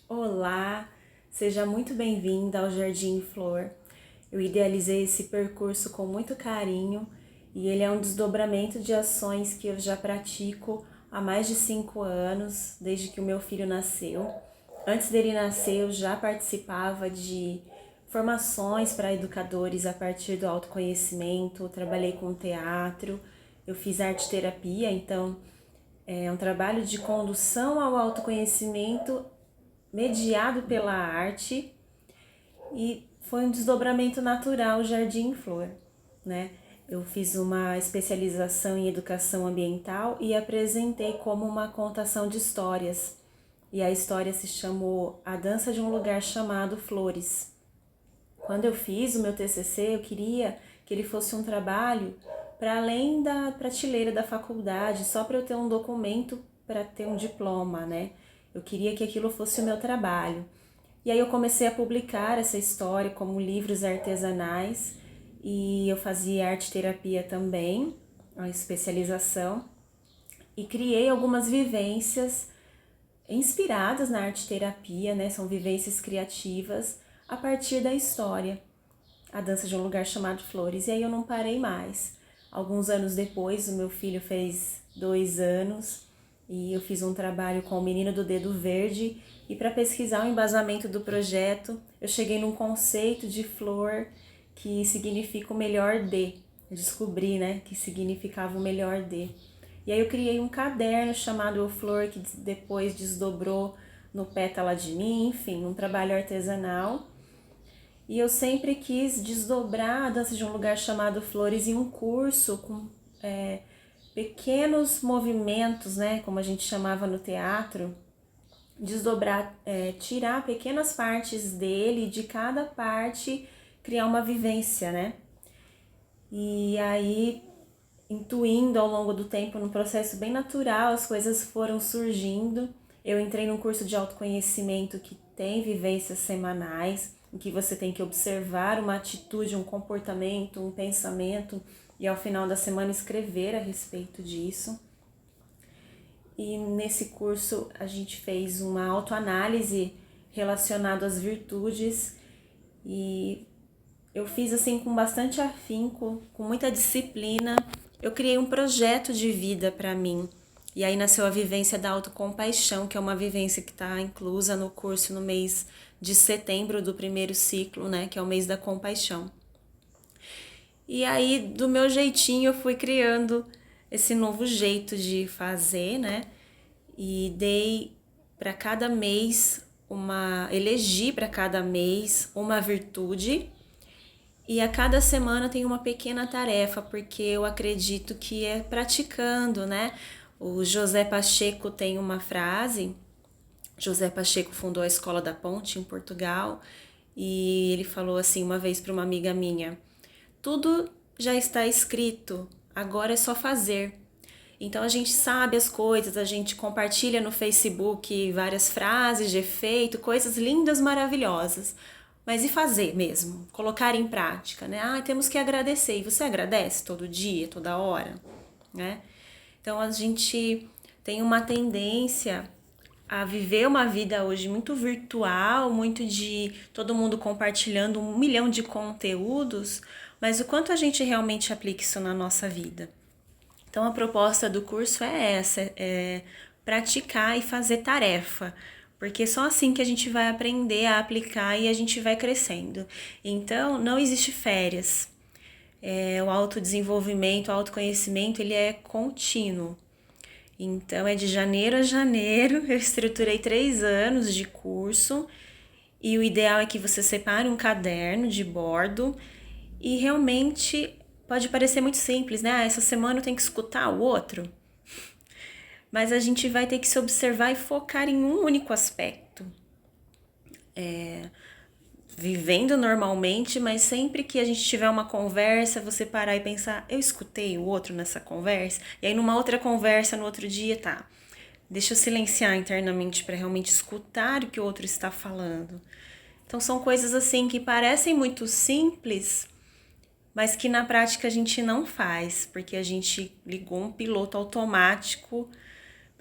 Olá, seja muito bem-vinda ao Jardim Flor. Eu idealizei esse percurso com muito carinho e ele é um desdobramento de ações que eu já pratico há mais de 5 anos, desde que o meu filho nasceu. Antes dele nascer, eu já participava de formações para educadores a partir do autoconhecimento, trabalhei com teatro, eu fiz arte terapia, então é um trabalho de condução ao autoconhecimento mediado pela arte e foi um desdobramento natural Jardim Flor, né? Eu fiz uma especialização em educação ambiental e apresentei como uma contação de histórias. E a história se chamou A Dança de um Lugar Chamado Flores. Quando eu fiz o meu TCC, eu queria que ele fosse um trabalho para além da prateleira da faculdade, só para eu ter um documento para ter um diploma, né? Eu queria que aquilo fosse o meu trabalho. E aí eu comecei a publicar essa história como livros artesanais e eu fazia arte terapia também, a especialização, e criei algumas vivências inspiradas na arte terapia, né? São vivências criativas a partir da história. A dança de um lugar chamado Flores. E aí eu não parei mais. Alguns anos depois, o meu filho fez 2 anos e eu fiz um trabalho com o Menino do Dedo Verde. E para pesquisar o embasamento do projeto, eu cheguei num conceito de flor que significa o melhor de. Eu descobri, né, que significava o melhor de. E aí eu criei um caderno chamado O Flor, que depois desdobrou no Pétala de Mim, enfim, um trabalho artesanal. E eu sempre quis desdobrar a dança de um lugar chamado Flores em um curso com pequenos movimentos, né, como a gente chamava no teatro, desdobrar, tirar pequenas partes dele, de cada parte criar uma vivência, né? E aí, intuindo ao longo do tempo, num processo bem natural, as coisas foram surgindo. Eu entrei num curso de autoconhecimento que tem vivências semanais, em que você tem que observar uma atitude, um comportamento, um pensamento e ao final da semana escrever a respeito disso. E nesse curso a gente fez uma autoanálise relacionada às virtudes e eu fiz assim com bastante afinco, com muita disciplina. Eu criei um projeto de vida para mim. E aí nasceu a vivência da autocompaixão, que é uma vivência que está inclusa no curso no mês de setembro do primeiro ciclo, né, que é o mês da compaixão. E aí, do meu jeitinho, eu fui criando esse novo jeito de fazer, né? E dei para cada mês elegi para cada mês uma virtude e a cada semana tem uma pequena tarefa, porque eu acredito que é praticando, né? O José Pacheco tem uma frase. José Pacheco fundou a Escola da Ponte em Portugal e ele falou assim uma vez para uma amiga minha: tudo já está escrito, agora é só fazer. Então a gente sabe as coisas, a gente compartilha no Facebook várias frases de efeito, coisas lindas, maravilhosas. Mas e fazer mesmo? Colocar em prática, né? Ah, temos que agradecer. E você agradece todo dia, toda hora, né? Então a gente tem uma tendência a viver uma vida hoje muito virtual, muito de todo mundo compartilhando 1 milhão de conteúdos, mas o quanto a gente realmente aplica isso na nossa vida? Então a proposta do curso é essa, é praticar e fazer tarefa, porque só assim que a gente vai aprender a aplicar e a gente vai crescendo. Então não existe férias. O autodesenvolvimento, o autoconhecimento, ele é contínuo. Então é de janeiro a janeiro, eu estruturei 3 anos de curso e o ideal é que você separe um caderno de bordo e realmente pode parecer muito simples, né? Essa semana eu tenho que escutar o outro, mas a gente vai ter que se observar e focar em um único aspecto. Vivendo normalmente, mas sempre que a gente tiver uma conversa, você parar e pensar, eu escutei o outro nessa conversa, e aí numa outra conversa, no outro dia, tá, deixa eu silenciar internamente para realmente escutar o que o outro está falando. Então são coisas assim que parecem muito simples, mas que na prática a gente não faz, porque a gente ligou um piloto automático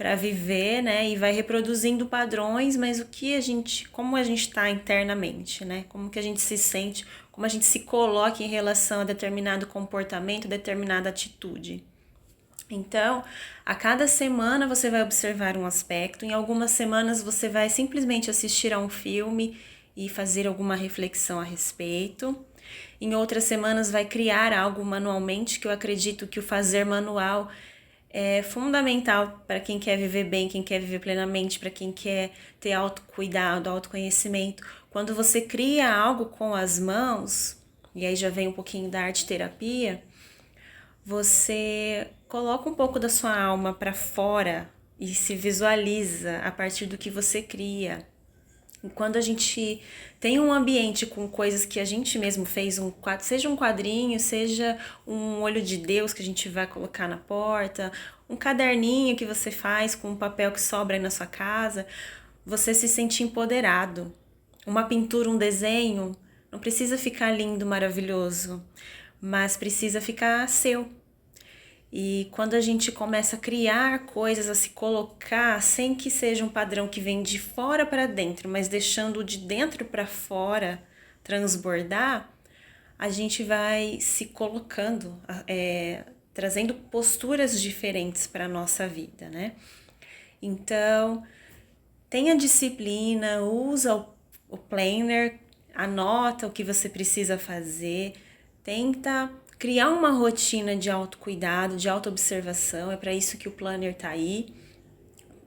para viver, né? E vai reproduzindo padrões, mas como a gente está internamente, né? Como que a gente se sente, como a gente se coloca em relação a determinado comportamento, determinada atitude. Então, a cada semana você vai observar um aspecto, em algumas semanas você vai simplesmente assistir a um filme e fazer alguma reflexão a respeito. Em outras semanas vai criar algo manualmente, que eu acredito que o fazer manual é fundamental para quem quer viver bem, quem quer viver plenamente, para quem quer ter autocuidado, autoconhecimento. Quando você cria algo com as mãos, e aí já vem um pouquinho da arte terapia, você coloca um pouco da sua alma para fora e se visualiza a partir do que você cria. E quando a gente tem um ambiente com coisas que a gente mesmo fez, seja um quadrinho, seja um olho de Deus que a gente vai colocar na porta, um caderninho que você faz com um papel que sobra aí na sua casa, você se sente empoderado. Uma pintura, um desenho, não precisa ficar lindo, maravilhoso, mas precisa ficar seu. E quando a gente começa a criar coisas, a se colocar, sem que seja um padrão que vem de fora para dentro, mas deixando de dentro para fora transbordar, a gente vai se colocando, trazendo posturas diferentes para a nossa vida, né? Então, tenha disciplina, usa o planner, anota o que você precisa fazer, tenta criar uma rotina de autocuidado, de autoobservação. É para isso que o planner está aí,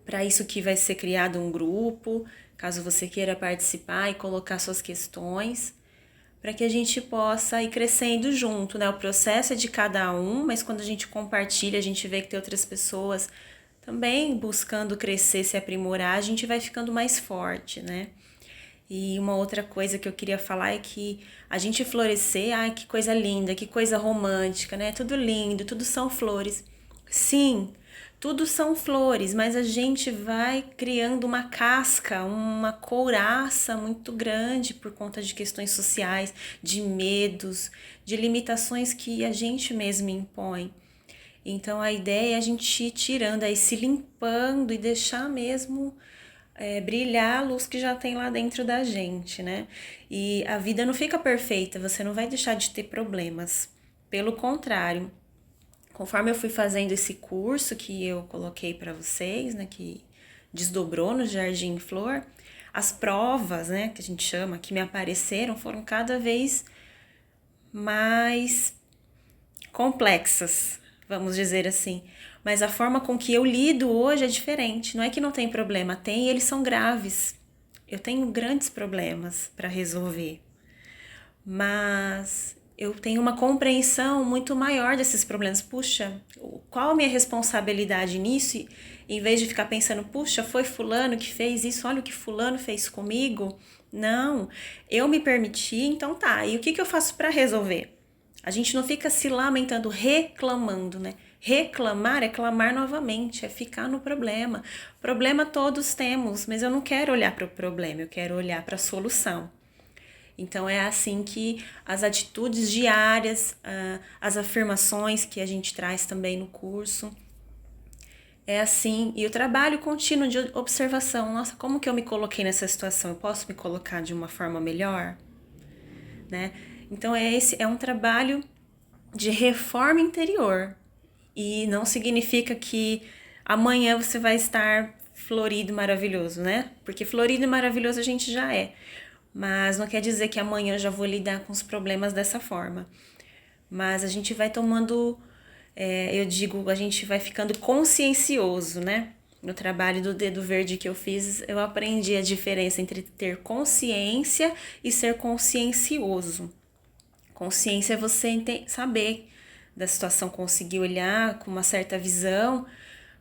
para isso que vai ser criado um grupo, caso você queira participar e colocar suas questões, para que a gente possa ir crescendo junto, né? O processo é de cada um, mas quando a gente compartilha, a gente vê que tem outras pessoas também buscando crescer, se aprimorar, a gente vai ficando mais forte, né? E uma outra coisa que eu queria falar é que a gente florescer, ai, que coisa linda, que coisa romântica, né? Tudo lindo, tudo são flores. Sim, tudo são flores, mas a gente vai criando uma casca, uma couraça muito grande por conta de questões sociais, de medos, de limitações que a gente mesmo impõe. Então a ideia é a gente ir tirando, aí se limpando e deixar mesmo brilhar a luz que já tem lá dentro da gente, né? E a vida não fica perfeita, você não vai deixar de ter problemas. Pelo contrário, conforme eu fui fazendo esse curso que eu coloquei para vocês, né, que desdobrou no Jardim Flor, as provas, né, que a gente chama, que me apareceram, foram cada vez mais complexas, vamos dizer assim. Mas a forma com que eu lido hoje é diferente. Não é que não tem problema, tem e eles são graves. Eu tenho grandes problemas para resolver. Mas eu tenho uma compreensão muito maior desses problemas. Puxa, qual a minha responsabilidade nisso? E, em vez de ficar pensando, puxa, foi fulano que fez isso, olha o que fulano fez comigo. Não, eu me permiti, então tá. E o que eu faço para resolver? A gente não fica se lamentando, reclamando, né? Reclamar é clamar novamente, é ficar no problema. Problema todos temos, mas eu não quero olhar para o problema, eu quero olhar para a solução. Então é assim que as atitudes diárias, as afirmações que a gente traz também no curso, é assim. E o trabalho contínuo de observação, nossa, como que eu me coloquei nessa situação? Eu posso me colocar de uma forma melhor? Né? Então é um trabalho de reforma interior. E não significa que amanhã você vai estar florido e maravilhoso, né? Porque florido e maravilhoso a gente já é. Mas não quer dizer que amanhã eu já vou lidar com os problemas dessa forma. Mas a gente vai tomando, eu digo, a gente vai ficando consciencioso, né? No trabalho do Dedo Verde que eu fiz, eu aprendi a diferença entre ter consciência e ser consciencioso. Consciência é você saber da situação, conseguir olhar com uma certa visão,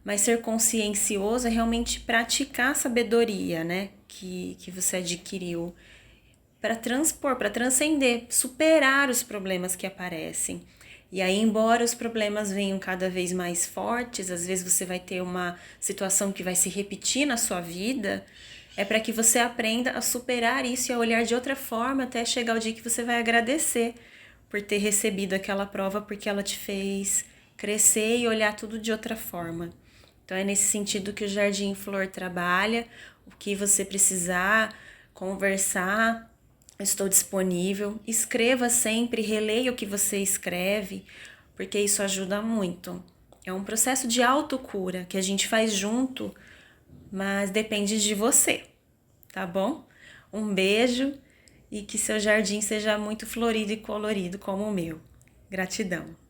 mas ser consciencioso é realmente praticar a sabedoria, né, que você adquiriu para transpor, para transcender, superar os problemas que aparecem. E aí, embora os problemas venham cada vez mais fortes, às vezes você vai ter uma situação que vai se repetir na sua vida, é para que você aprenda a superar isso e a olhar de outra forma até chegar o dia que você vai agradecer por ter recebido aquela prova, porque ela te fez crescer e olhar tudo de outra forma. Então é nesse sentido que o Jardim Flor trabalha. O que você precisar conversar, estou disponível. Escreva sempre, releia o que você escreve, porque isso ajuda muito. É um processo de autocura que a gente faz junto, mas depende de você, tá bom? Um beijo e que seu jardim seja muito florido e colorido como o meu. Gratidão.